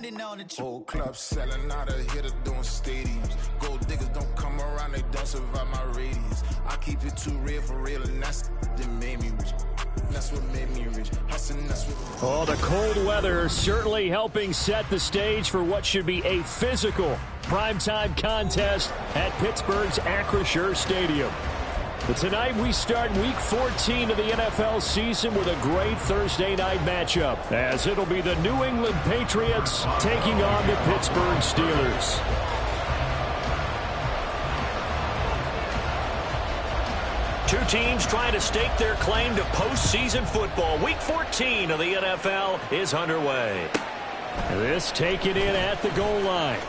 grinding on the whole club selling out of hitter doing stadiums. Gold diggers don't come around, they don't survive my radius. I keep it too real for real, and that's that made me rich. That's what made me rich. Hustling, that's what... Oh, the cold weather certainly helping set the stage for what should be a physical primetime contest at Pittsburgh's Acrisure Stadium. But tonight we start Week 14 of the NFL season with a great Thursday night matchup, as it'll be the New England Patriots taking on the Pittsburgh Steelers. Two teams trying to stake their claim to postseason football. Week 14 of the NFL is underway. This taken in at the goal line.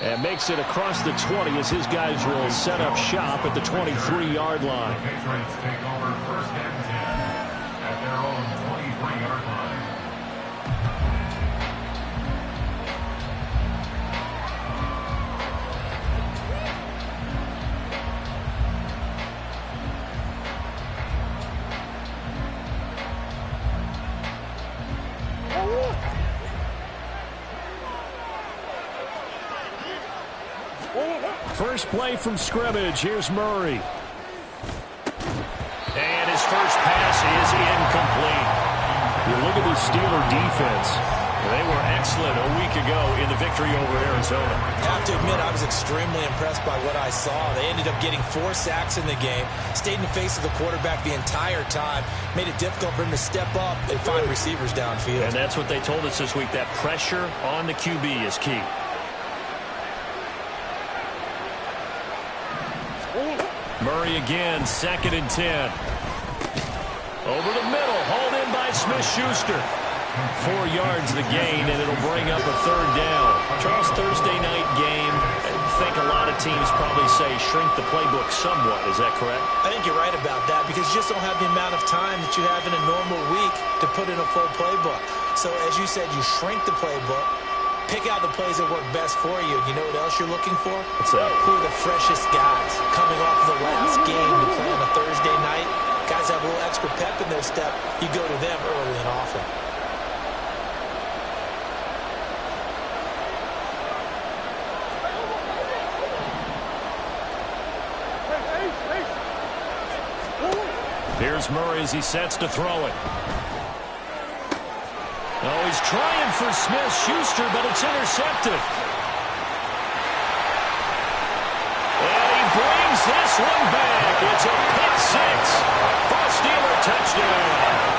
And makes it across the 20 as his guys will set up shop at the 23-yard line. The Patriots take over first and 10 at their own 23-yard line. First play from scrimmage. Here's Murray. And his first pass is incomplete. You look at the Steeler defense. They were excellent a week ago in the victory over Arizona. I have to admit, I was extremely impressed by what I saw. They ended up getting 4 sacks in the game, stayed in the face of the quarterback the entire time, made it difficult for him to step up and find receivers downfield. And that's what they told us this week, that pressure on the QB is key. Murray again, 2nd and 10. Over the middle, hauled in by Smith-Schuster. 4 yards the gain, and it'll bring up a 3rd down. Charles, Thursday night game, I think a lot of teams probably say shrink the playbook somewhat. Is that correct? I think you're right about that because you just don't have the amount of time that you have in a normal week to put in a full playbook. So as you said, you shrink the playbook, pick out the plays that work best for you. You know what else you're looking for? What's that? Who are the freshest guys coming off the last game to play on a Thursday night? Guys have a little extra pep in their step. You go to them early and often. Here's Murray as he sets to throw it. Oh, he's trying for Smith-Schuster, but it's intercepted. And he brings this one back. It's a pick six for a Steeler touchdown.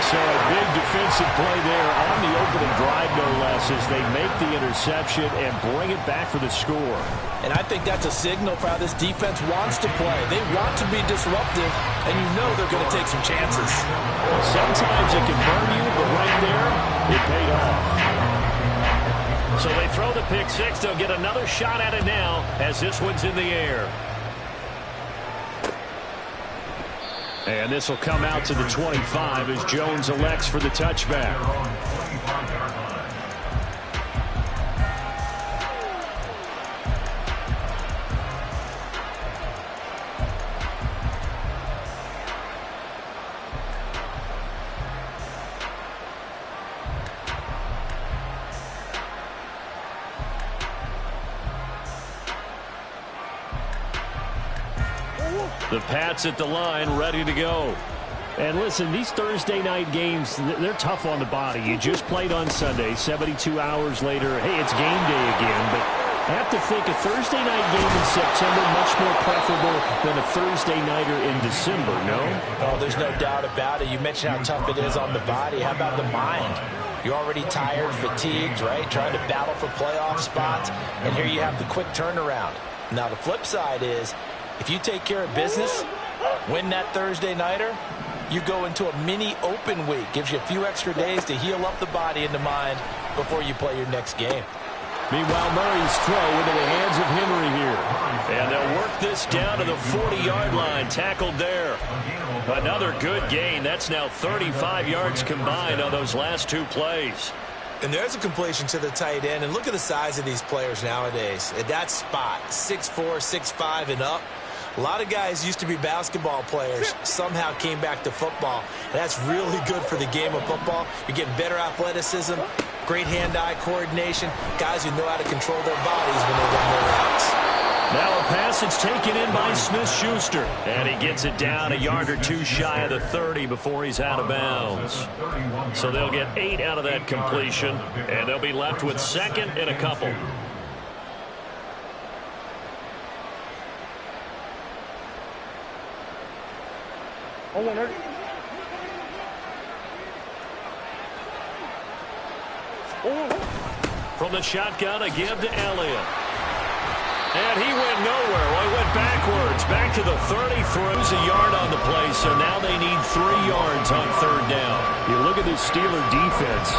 So a big defensive play there on the opening drive, no less, as they make the interception and bring it back for the score. And I think that's a signal for how this defense wants to play. They want to be disruptive, and you know they're going to take some chances. Sometimes it can burn you, but right there, it paid off. So they throw the pick six. They'll get another shot at it now as this one's in the air. And this will come out to the 25 as Jones elects for the touchback. The Pats at the line, ready to go. And listen, these Thursday night games, they're tough on the body. You just played on Sunday, 72 hours later. Hey, it's game day again. But I have to think a Thursday night game in September much more preferable than a Thursday nighter in December, no? Oh, there's no doubt about it. You mentioned how tough it is on the body. How about the mind? You're already tired, fatigued, right? Trying to battle for playoff spots. And here you have the quick turnaround. Now, the flip side is, if you take care of business, win that Thursday nighter, you go into a mini open week. Gives you a few extra days to heal up the body and the mind before you play your next game. Meanwhile, Murray's throw into the hands of Henry here. And they'll work this down to the 40-yard line. Tackled there. Another good gain. That's now 35 yards combined on those last two plays. And there's a completion to the tight end. And look at the size of these players nowadays. At that spot, 6'4", 6'5", and up. A lot of guys used to be basketball players, somehow came back to football. And that's really good for the game of football. You're getting better athleticism, great hand-eye coordination, guys who know how to control their bodies when they run their routes. Now a pass that's taken in by Smith-Schuster. And he gets it down a yard or two shy of the 30 before he's out of bounds. So they'll get 8 out of that completion, and they'll be left with second and a couple. From the shotgun, a give to Elliott. And he went nowhere. Well, he went backwards. Back to the 30. Throws a yard on the play, so now they need 3 yards on third down. You look at this Steeler defense.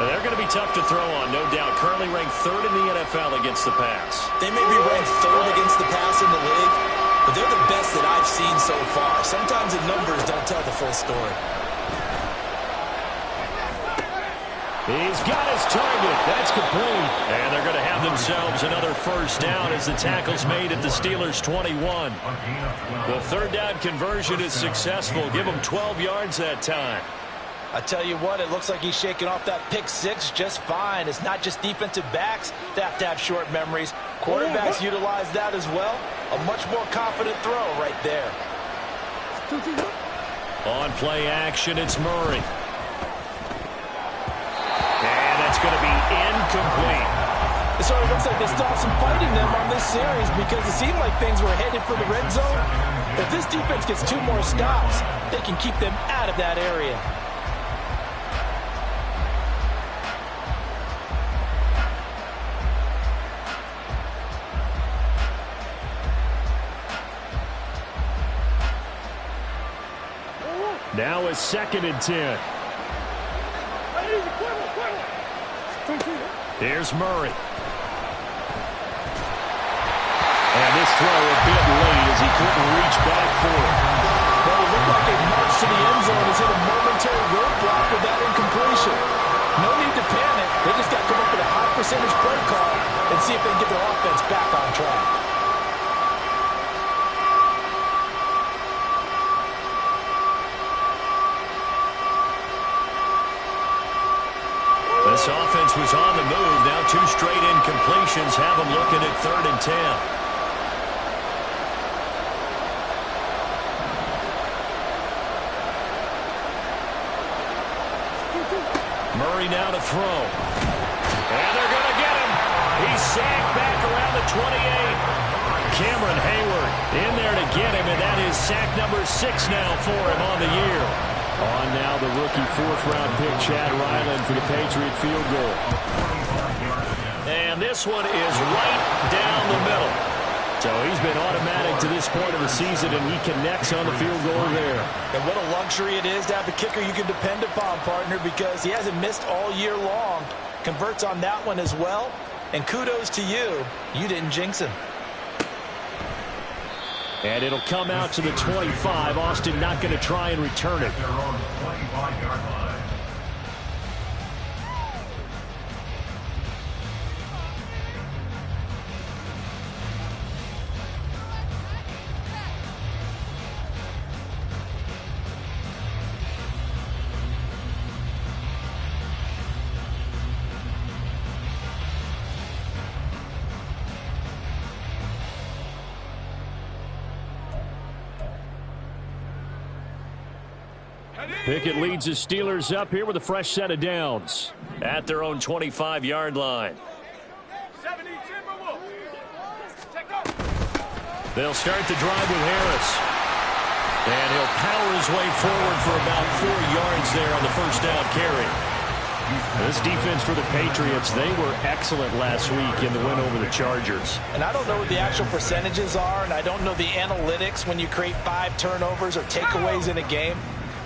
They're going to be tough to throw on, no doubt. Currently ranked 3rd in the NFL against the pass. They may be ranked 3rd against the pass in the league, but they're the best that I've seen so far. Sometimes the numbers don't tell the full story. He's got his target. That's complete. And they're going to have themselves another first down as the tackle's made at the Steelers' 21. The third down conversion is successful. Give them 12 yards that time. I tell you what, it looks like he's shaking off that pick six just fine. It's not just defensive backs that have to have short memories. Quarterbacks utilize that as well. A much more confident throw right there. On play action, it's Murray. And that's going to be incomplete. It sort of looks like they still have some fight in them on this series because it seemed like things were headed for the red zone. If this defense gets 2 more stops, they can keep them out of that area. Now a 2nd and 10. Here's Murray. And this throw a bit late as he couldn't reach back for it. Well, it looked like a march to the end zone has hit a momentary roadblock with that incompletion. No need to panic. They just got to come up with a high percentage play call and see if they can get their offense back on track. This offense was on the move. Now 2 straight incompletions have them looking at 3rd and 10. Murray now to throw. And they're going to get him. He's sacked back around the 28. Cameron Hayward in there to get him, and that is sack number 6 now for him on the year. On now the rookie 4th-round pick, Chad Ryland, for the Patriot field goal. And this one is right down the middle. So he's been automatic to this point of the season, and he connects on the field goal there. And what a luxury it is to have a kicker you can depend upon, partner, because he hasn't missed all year long. Converts on that one as well. And kudos to you. You didn't jinx him. And it'll come out to the 25. Austin not going to try and return it. Their own 25-yard line. Pickett leads his Steelers up here with a fresh set of downs. At their own 25-yard line. They'll start the drive with Harris. And he'll power his way forward for about 4 yards there on the first down carry. This defense for the Patriots, they were excellent last week in the win over the Chargers. And I don't know what the actual percentages are, and I don't know the analytics when you create 5 turnovers or takeaways in a game.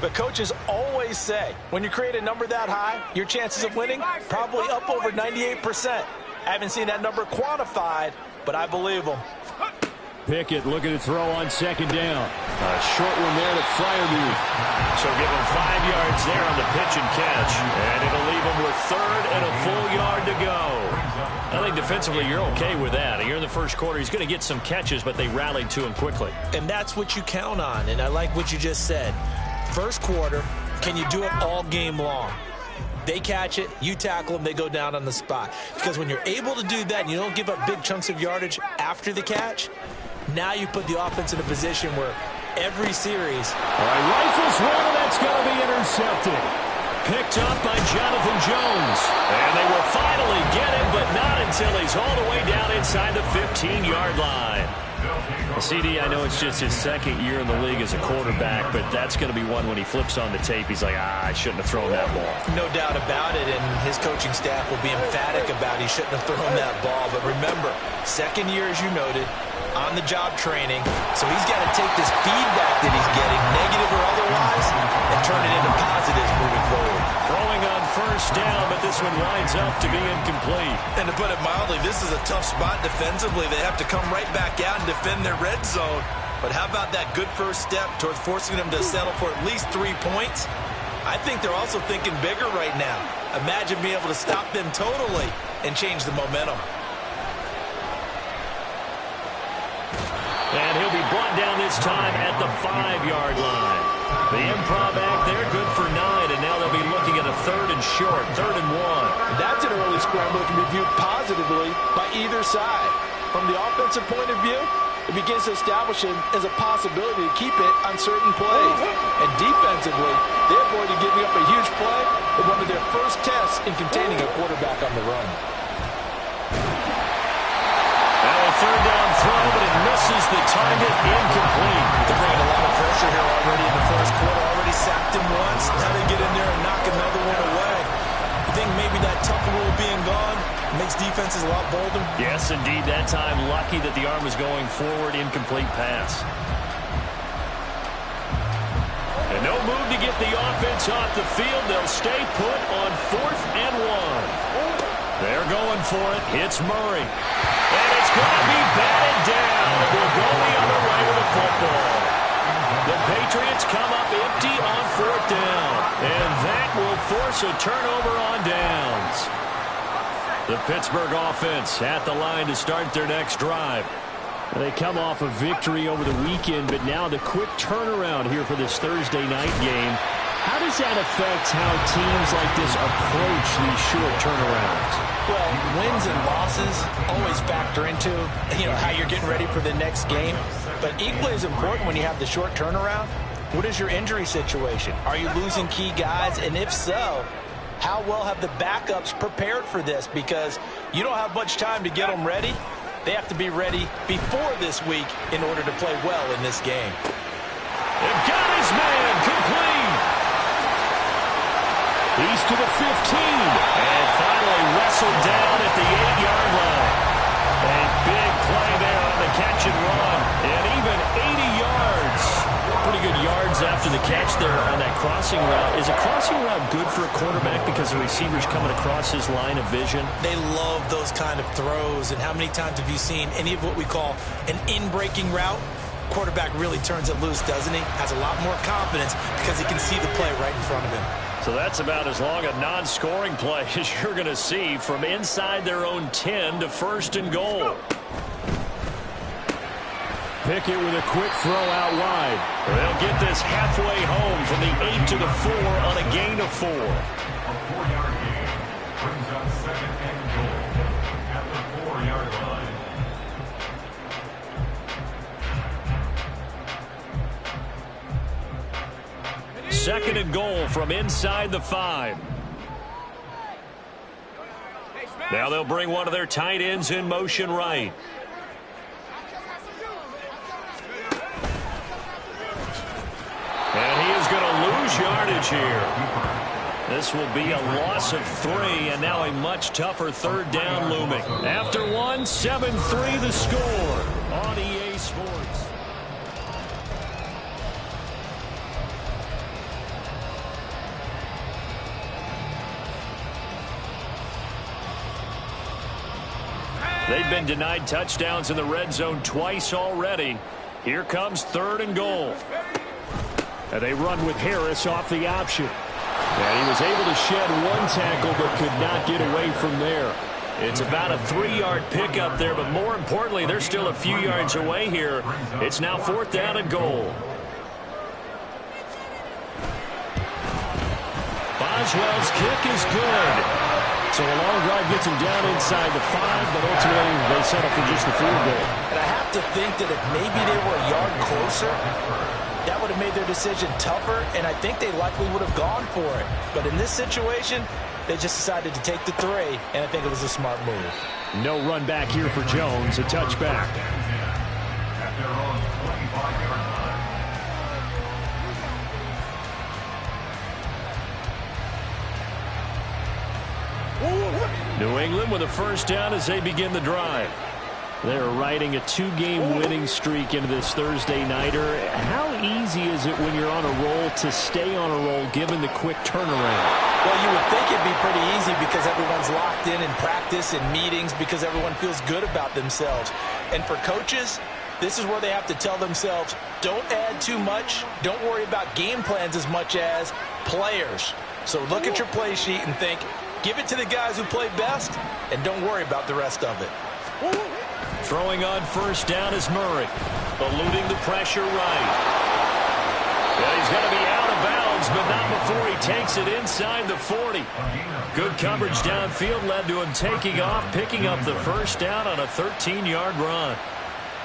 But coaches always say, when you create a number that high, your chances of winning probably up over 98%. I haven't seen that number quantified, but I believe them. Pickett looking to throw on 2nd down. A short one there to Freiermuth. So give him 5 yards there on the pitch and catch. And it'll leave him with 3rd and a full yard to go. I think defensively you're okay with that. Here in the first quarter, he's going to get some catches, but they rallied to him quickly. And that's what you count on. And I like what you just said. First quarter, can you do it all game long? They catch it, you tackle them, they go down on the spot. Because when you're able to do that and you don't give up big chunks of yardage after the catch, now you put the offense in a position where every series. All right, rifles one, and that's going to be intercepted. Picked up by Jonathan Jones. And they will finally get him, but not until he's all the way down inside the 15-yard line. CD, I know it's just his 2nd year in the league as a quarterback, but that's going to be one when he flips on the tape, he's like, I shouldn't have thrown that ball. No doubt about it, and his coaching staff will be emphatic about he shouldn't have thrown that ball. But remember, 2nd year, as you noted, on-the-job training, so he's got to take this feedback that he's getting, negative or otherwise, and turn it into positives moving forward. Throwing on 1st down, but this one winds up to be incomplete. And to put it mildly, this is a tough spot defensively. They have to come right back out and defend their red zone. But how about that good first step towards forcing them to settle for at least 3 points? I think they're also thinking bigger right now. Imagine being able to stop them totally and change the momentum. And he'll be brought down this time at the 5-yard line. The improv act there, good for 9, and now they'll be looking at a 3rd and short, 3rd and 1. That's an early scramble that can be viewed positively by either side. From the offensive point of view, it begins to establish it as a possibility to keep it on certain plays. And defensively, they avoided giving up a huge play in one of their first tests in containing a quarterback on the run. 3rd down throw, but it misses the target, incomplete. They're bringing a lot of pressure here already in the first quarter. Already sacked him once. Now they get in there and knock another one away. You think maybe that tough rule being gone makes defenses a lot bolder? Yes, indeed. That time, lucky that the arm was going forward, incomplete pass. And no move to get the offense off the field. They'll stay put on 4th and 1. They're going for it. Hits Murray. And it's going to be batted down. We'll go the other way with the football. The Patriots come up empty on 4th down. And that will force a turnover on downs. The Pittsburgh offense at the line to start their next drive. They come off a victory over the weekend, but now the quick turnaround here for this Thursday night game. How does that affect how teams like this approach these short turnarounds? Well, wins and losses always factor into, how you're getting ready for the next game. But equally as important when you have the short turnaround, what is your injury situation? Are you losing key guys? And if so, how well have the backups prepared for this? Because you don't have much time to get them ready. They have to be ready before this week in order to play well in this game. They've got his man complete. He's to the 15. And finally wrestled down at the 8-yard line. A big play there on the catch and run. And even 80 yards. Pretty good yards after the catch there on that crossing route. Is a crossing route good for a quarterback because the receiver's coming across his line of vision? They love those kind of throws. And how many times have you seen any of what we call an in-breaking route? Quarterback really turns it loose, doesn't he? Has a lot more confidence because he can see the play right in front of him. So that's about as long a non-scoring play as you're going to see from inside their own 10 to 1st and goal. Pickett with a quick throw out wide. They'll get this halfway home from the 8 to the 4 on a gain of 4. A 4-yard gain brings up 2nd and goal at the 4-yard line. Second and goal from inside the 5. Now they'll bring one of their tight ends in motion right. And he is going to lose yardage here. This will be a loss of 3, and now a much tougher 3rd down looming. After 1, 7-3 the score on EA Sports. They've been denied touchdowns in the red zone twice already. Here comes 3rd and goal. And they run with Harris off the option. And he was able to shed one tackle but could not get away from there. It's about a 3-yard pickup there, but more importantly, they're still a few yards away here. It's now 4th down and goal. Boswell's kick is good. So a long drive gets him down inside the 5, but ultimately they settle for just the field goal. And I have to think that if maybe they were a yard closer, that would have made their decision tougher, and I think they likely would have gone for it. But in this situation, they just decided to take the 3, and I think it was a smart move. No run back here for Jones, a touchback. At their own 25-yard line. New England with a 1st down as they begin the drive. They're riding a 2-game winning streak into this Thursday nighter. How easy is it when you're on a roll to stay on a roll given the quick turnaround? Well, you would think it'd be pretty easy because everyone's locked in practice and meetings because everyone feels good about themselves. And for coaches, this is where they have to tell themselves, don't add too much. Don't worry about game plans as much as players. So look at your play sheet and think, give it to the guys who play best, and don't worry about the rest of it. Throwing on 1st down is Murray, eluding the pressure right. Yeah, he's going to be out of bounds, but not before he takes it inside the 40. Good coverage downfield led to him taking off, picking up the 1st down on a 13-yard run.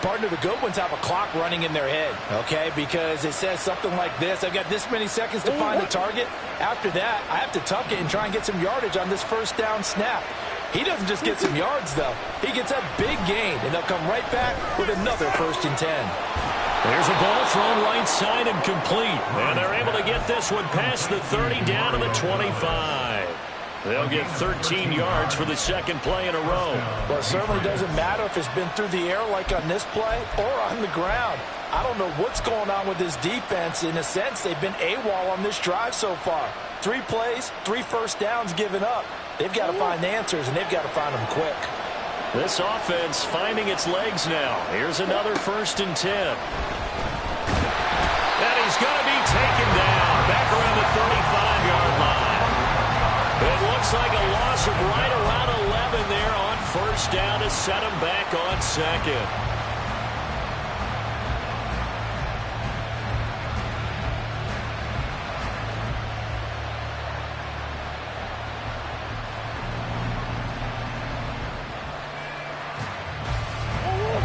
Partner, the good ones have a clock running in their head, okay? Because it says something like this. I've got this many seconds to find the target. After that, I have to tuck it and try and get some yardage on this 1st down snap. He doesn't just get some yards, though. He gets a big gain, and they'll come right back with another 1st and 10. There's a ball thrown right side and complete. And they're able to get this one past the 30 down to the 25. They'll get 13 yards for the 2nd play in a row. Well, it certainly doesn't matter if it's been through the air like on this play or on the ground. I don't know what's going on with this defense. In a sense, they've been AWOL on this drive so far. 3 plays, 3 1st downs given up. They've got to find answers, and they've got to find them quick. This offense finding its legs now. Here's another 1st and 10. And he's going to be taken down back around the 35-yard line. It looks like a loss of right around 11 there on 1st down to set him back on 2nd.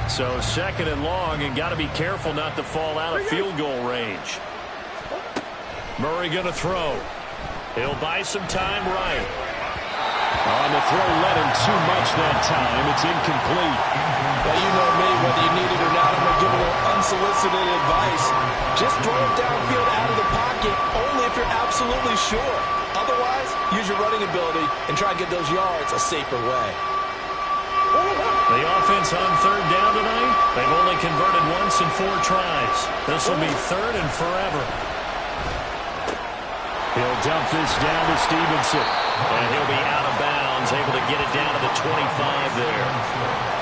So 2nd and long, and got to be careful not to fall out of field goal range. Murray going to throw. He'll buy some time right. On the throw, let him too much that time. It's incomplete. Well, you know me, whether you need it or not, I'm going to give a little unsolicited advice. Just throw it downfield out of the pocket, only if you're absolutely sure. Otherwise, use your running ability and try and get those yards a safer way. The offense on 3rd down tonight, they've only converted once in 4 tries. This will be 3rd and forever. He'll dump this down to Stevenson. And he'll be out of bounds, able to get it down to the 25 there.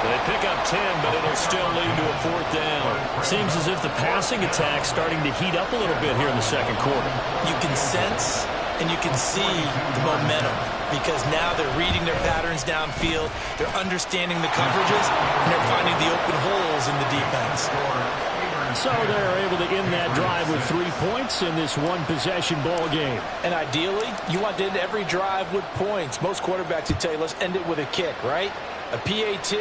They pick up 10, but it'll still lead to a 4th down. Seems as if the passing attack's starting to heat up a little bit here in the 2nd quarter. You can sense and you can see the momentum because now they're reading their patterns downfield, they're understanding the coverages, and they're finding the open holes in the defense. So they're able to end that drive with 3 points in this one-possession ball game. And ideally, you want to end every drive with points. Most quarterbacks would tell you, let's end it with a kick, right? A PAT,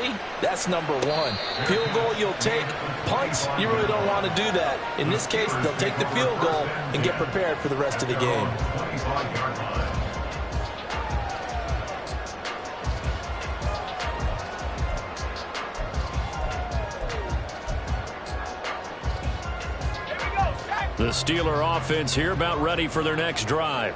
that's number 1. Field goal you'll take. Punts, you really don't want to do that. In this case, they'll take the field goal and get prepared for the rest of the game. The Steeler offense here about ready for their next drive.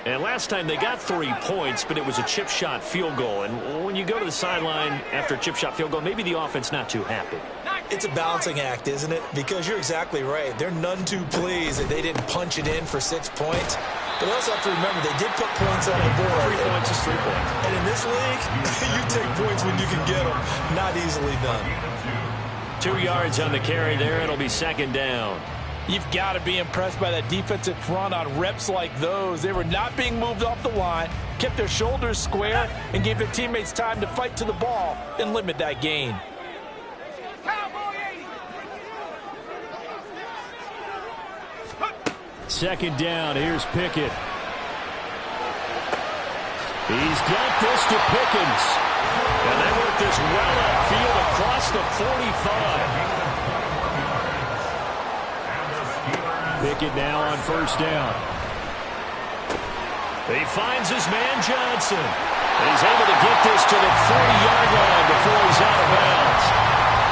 And last time they got 3 points, but it was a chip shot field goal. And when you go to the sideline after a chip shot field goal, maybe the offense not too happy. It's a balancing act, isn't it? Because you're exactly right. They're none too pleased that they didn't punch it in for 6 points. But they also have to remember they did put points on the board. 3 points is 3 points. And in this league, you take points when you can get them. Not easily done. 2 yards on the carry there. It'll be second down. You've got to be impressed by that defensive front on reps like those. They were not being moved off the line, kept their shoulders square, and gave their teammates time to fight to the ball and limit that gain. Second down. Here's Pickett. He's got this to Pickens. And they work this well upfield across the 45. Pickett now on first down. He finds his man Johnson. And he's able to get this to the 40-yard line before he's out of bounds.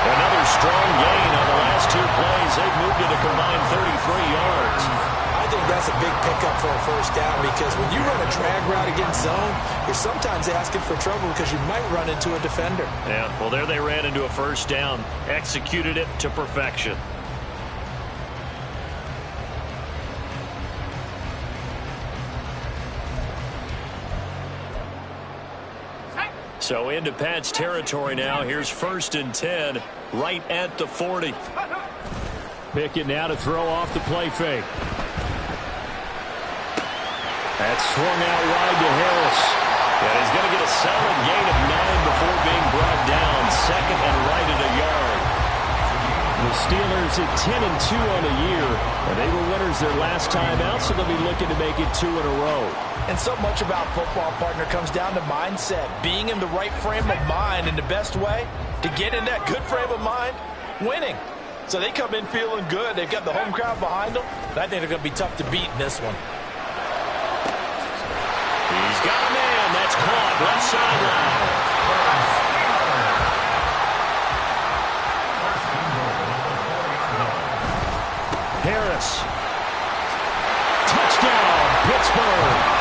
Another strong gain on the last 2 plays. They've moved it a combined 33 yards. I think that's a big pickup for a first down because when you run a drag route against zone, you're sometimes asking for trouble because you might run into a defender. Yeah, well, there they ran into a first down. Executed it to perfection. So into Pat's territory now. Here's 1st and 10 right at the 40. Pickett now to throw off the play fake. That's swung out wide to Harris. And he's going to get a solid gain of 9 before being brought down. Second and right at a yard. The Steelers at 10-2 on the year. And they were winners their last time out, so they'll be looking to make it 2 in a row. And so much about football, partner, comes down to mindset. Being in the right frame of mind, and the best way to get in that good frame of mind, winning. So they come in feeling good. They've got the home crowd behind them. And I think they're going to be tough to beat in this one. He's got a man. That's caught left sideline. Harris. Touchdown, Pittsburgh.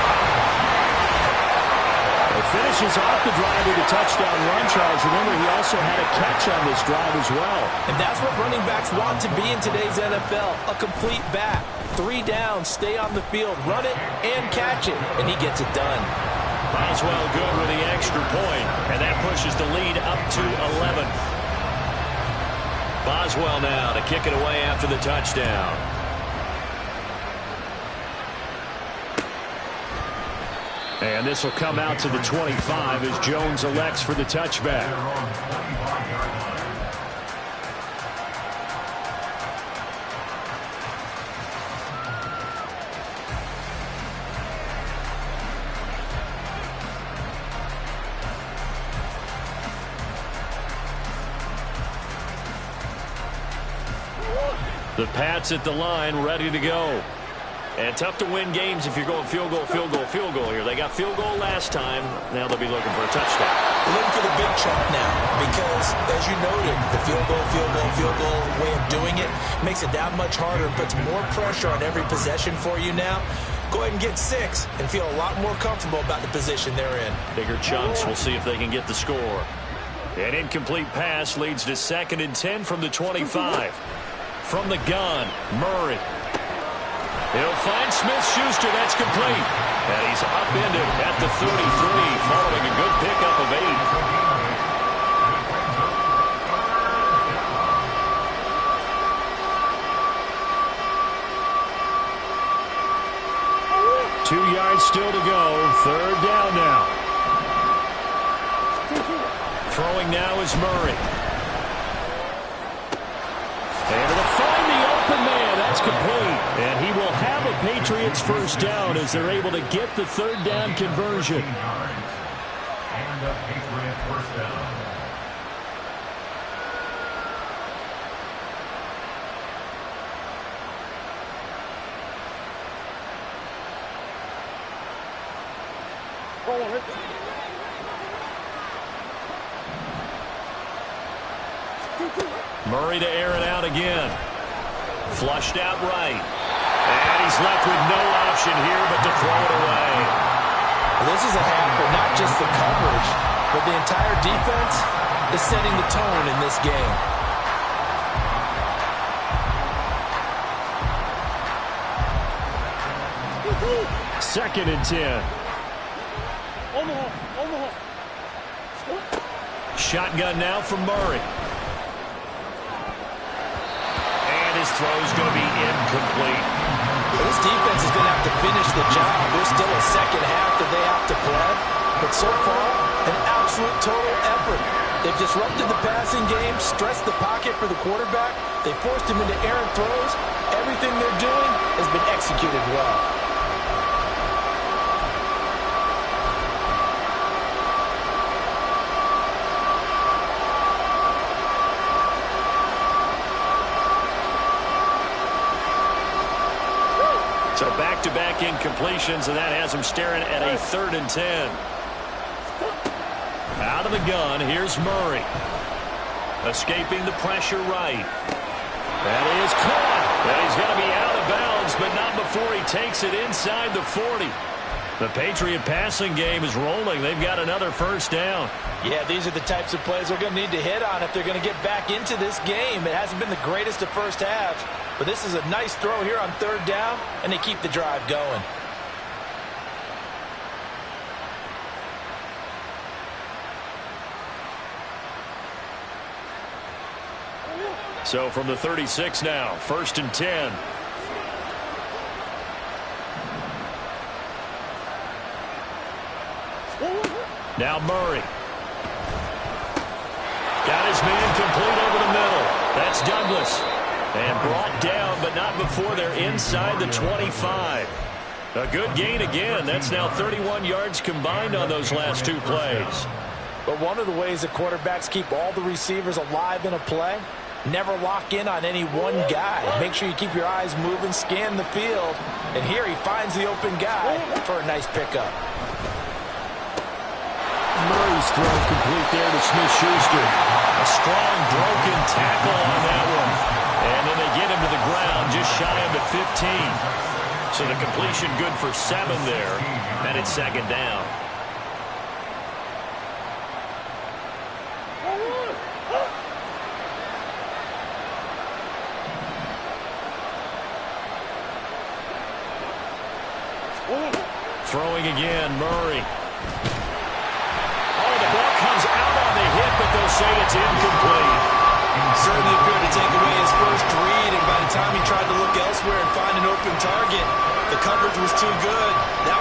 Finishes off the drive with a touchdown run, Charles. Remember, he also had a catch on this drive as well. And that's what running backs want to be in today's NFL, a complete back. 3 downs, stay on the field, run it, and catch it, and he gets it done. Boswell good with the extra point, and that pushes the lead up to 11. Boswell now to kick it away after the touchdown. And this will come out to the 25 as Jones elects for the touchback. The Pats at the line, ready to go. And tough to win games if you're going field goal, field goal, field goal here. They got field goal last time. Now they'll be looking for a touchdown. They're looking for the big chunk now because, as you noted, the field goal way of doing it makes it that much harder, puts more pressure on every possession for you now. Go ahead and get 6 and feel a lot more comfortable about the position they're in. Bigger chunks. We'll see if they can get the score. An incomplete pass leads to 2nd and 10 from the 25. From the gun, Murray. He'll find Smith-Schuster. That's complete. And he's upended at the 33 following a good pickup of 8. 2 yards still to go. 3rd down now. Throwing now is Murray. And to find the open man. That's complete. And he will have a Patriots first down as they're able to get the 3rd down conversion. And a Patriot first down. Murray to air it out again. Flushed out right. And he's left with no option here but to throw it away. Well, this is a half for not just the coverage, but the entire defense is setting the tone in this game. Second and 10. Shotgun now from Murray. this throw is going to be incomplete. This defense is going to have to finish the job. There's still a second half that they have to play. But so far, an absolute total effort. They've disrupted the passing game, stressed the pocket for the quarterback. They forced him into errant throws. Everything they're doing has been executed well. So back-to-back incompletions, and that has him staring at a 3rd and 10. Out of the gun, here's Murray. Escaping the pressure right. That is caught. And he's going to be out of bounds, but not before he takes it inside the 40. The Patriot passing game is rolling. They've got another first down. Yeah, these are the types of plays they're going to need to hit on if they're going to get back into this game. It hasn't been the greatest of first halves, but this is a nice throw here on 3rd down, and they keep the drive going. So from the 36 now, 1st and 10. Now Murray. Got his man complete over the middle. That's Douglas. And brought down, but not before they're inside the 25. A good gain again. That's now 31 yards combined on those last 2 plays. But one of the ways that quarterbacks keep all the receivers alive in a play, never lock in on any one guy. Make sure you keep your eyes moving, scan the field. And here he finds the open guy for a nice pickup. Murray's throw complete there to Smith-Schuster. A strong broken tackle on that one. And then they get him to the ground just shy of the 15. So the completion good for 7 there. And it's 2nd down. Throwing again, Murray. Oh, the ball comes out on the hit, but they'll say it's incomplete. Certainly appeared to take away his first read, and by the time he tried to look elsewhere and find an open target, the coverage was too good. That